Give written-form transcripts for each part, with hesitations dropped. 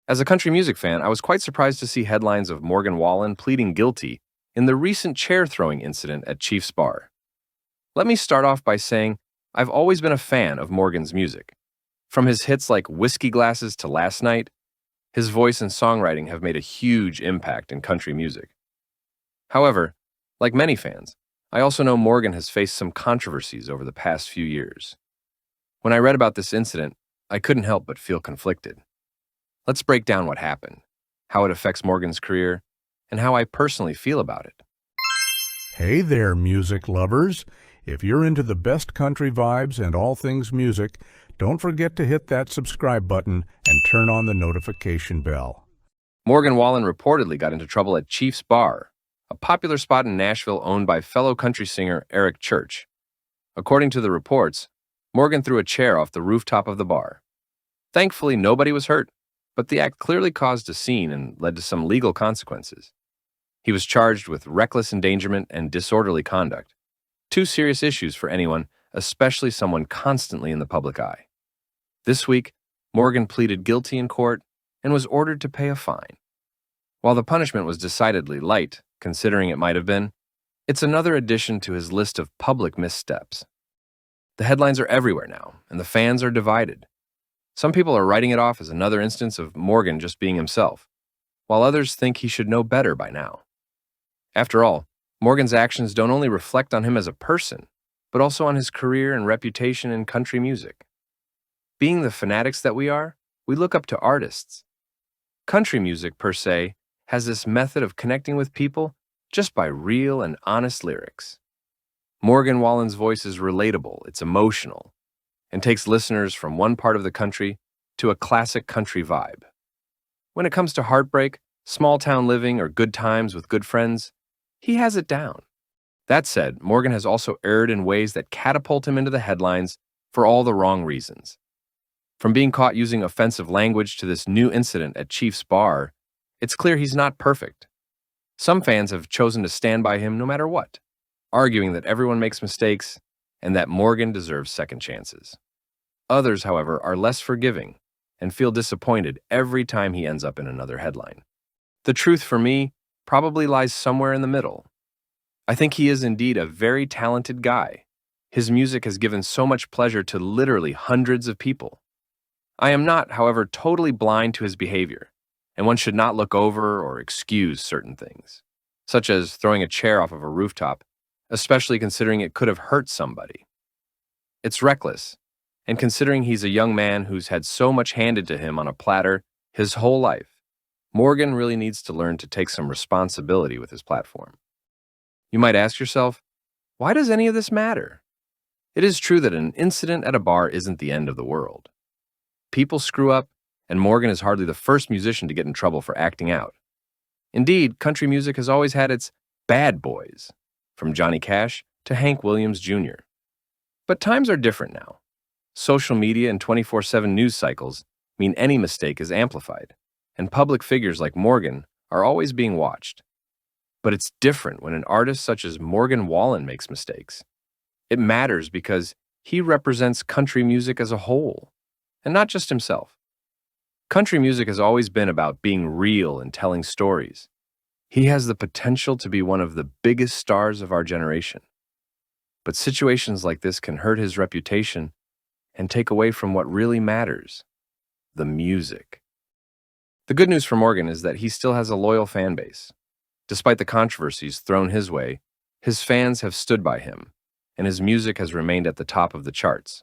As a country music fan, I was quite surprised to see headlines of Morgan Wallen pleading guilty in the recent chair throwing incident at Chief's Bar. Let me start off by saying I've always been a fan of Morgan's music. From his hits like Whiskey Glasses to Last Night, his voice and songwriting have made a huge impact in country music. However, like many fans, I also know Morgan has faced some controversies over the past few years. When I read about this incident, I couldn't help but feel conflicted. Let's break down what happened, how it affects Morgan's career, and how I personally feel about it. Hey there, music lovers. If you're into the best country vibes and all things music, don't forget to hit that subscribe button and turn on the notification bell. Morgan Wallen reportedly got into trouble at Chief's Bar, a popular spot in Nashville owned by fellow country singer Eric Church. According to the reports, Morgan threw a chair off the rooftop of the bar. Thankfully, nobody was hurt, but the act clearly caused a scene and led to some legal consequences. He was charged with reckless endangerment and disorderly conduct, two serious issues for anyone, especially someone constantly in the public eye. This week, Morgan pleaded guilty in court and was ordered to pay a fine. While the punishment was decidedly light, considering it might have been, it's another addition to his list of public missteps. The headlines are everywhere now, and the fans are divided. Some people are writing it off as another instance of Morgan just being himself, while others think he should know better by now. After all, Morgan's actions don't only reflect on him as a person, but also on his career and reputation in country music. Being the fanatics that we are, we look up to artists. Country music, per se, has this method of connecting with people just by real and honest lyrics. Morgan Wallen's voice is relatable, it's emotional, and takes listeners from one part of the country to a classic country vibe. When it comes to heartbreak, small-town living, or good times with good friends, he has it down. That said, Morgan has also erred in ways that catapult him into the headlines for all the wrong reasons. From being caught using offensive language to this new incident at Chief's Bar, it's clear he's not perfect. Some fans have chosen to stand by him no matter what, arguing that everyone makes mistakes and that Morgan deserves second chances. Others, however, are less forgiving and feel disappointed every time he ends up in another headline. The truth for me probably lies somewhere in the middle. I think he is indeed a very talented guy. His music has given so much pleasure to literally hundreds of people. I am not, however, totally blind to his behavior, and one should not look over or excuse certain things, such as throwing a chair off of a rooftop, especially considering it could have hurt somebody. It's reckless, and considering he's a young man who's had so much handed to him on a platter his whole life, Morgan really needs to learn to take some responsibility with his platform. You might ask yourself, why does any of this matter? It is true that an incident at a bar isn't the end of the world. People screw up, and Morgan is hardly the first musician to get in trouble for acting out. Indeed, country music has always had its bad boys, from Johnny Cash to Hank Williams Jr. But times are different now. Social media and 24/7 news cycles mean any mistake is amplified, and public figures like Morgan are always being watched. But it's different when an artist such as Morgan Wallen makes mistakes. It matters because he represents country music as a whole, and not just himself. Country music has always been about being real and telling stories. He has the potential to be one of the biggest stars of our generation. But situations like this can hurt his reputation and take away from what really matters, the music. The good news for Morgan is that he still has a loyal fan base. Despite the controversies thrown his way, his fans have stood by him, and his music has remained at the top of the charts.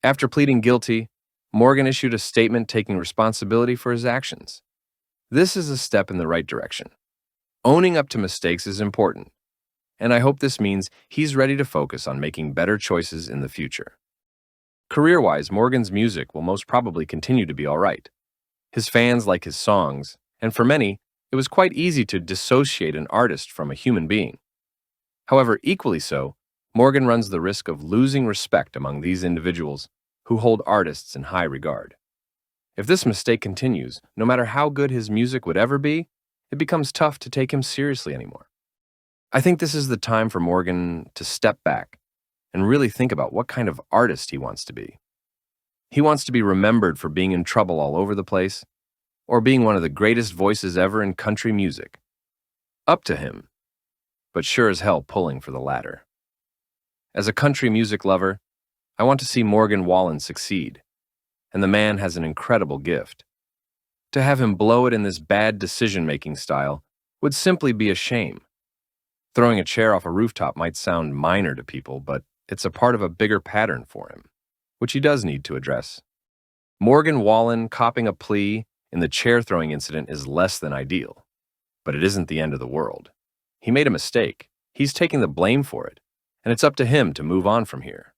After pleading guilty, Morgan issued a statement taking responsibility for his actions. This is a step in the right direction. Owning up to mistakes is important, and I hope this means he's ready to focus on making better choices in the future. Career-wise, Morgan's music will most probably continue to be all right. His fans like his songs, and for many, it was quite easy to dissociate an artist from a human being. However, equally so, Morgan runs the risk of losing respect among these individuals who hold artists in high regard. If this mistake continues, no matter how good his music would ever be, it becomes tough to take him seriously anymore. I think this is the time for Morgan to step back and really think about what kind of artist he wants to be. He wants to be remembered for being in trouble all over the place, or being one of the greatest voices ever in country music. Up to him, but sure as hell pulling for the latter. As a country music lover, I want to see Morgan Wallen succeed, and the man has an incredible gift. To have him blow it in this bad decision-making style would simply be a shame. Throwing a chair off a rooftop might sound minor to people, but it's a part of a bigger pattern for him, which he does need to address. Morgan Wallen copping a plea in the chair-throwing incident is less than ideal, but it isn't the end of the world. He made a mistake. He's taking the blame for it, and it's up to him to move on from here.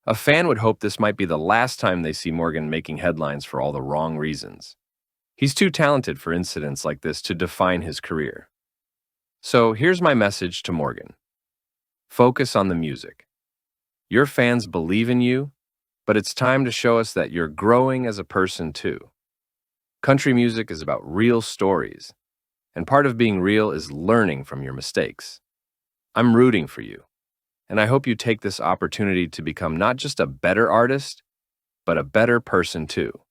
A fan would hope this might be the last time they see Morgan making headlines for all the wrong reasons. He's too talented for incidents like this to define his career. So here's my message to Morgan. Focus on the music. Your fans believe in you, but it's time to show us that you're growing as a person too. Country music is about real stories, and part of being real is learning from your mistakes. I'm rooting for you, and I hope you take this opportunity to become not just a better artist, but a better person too.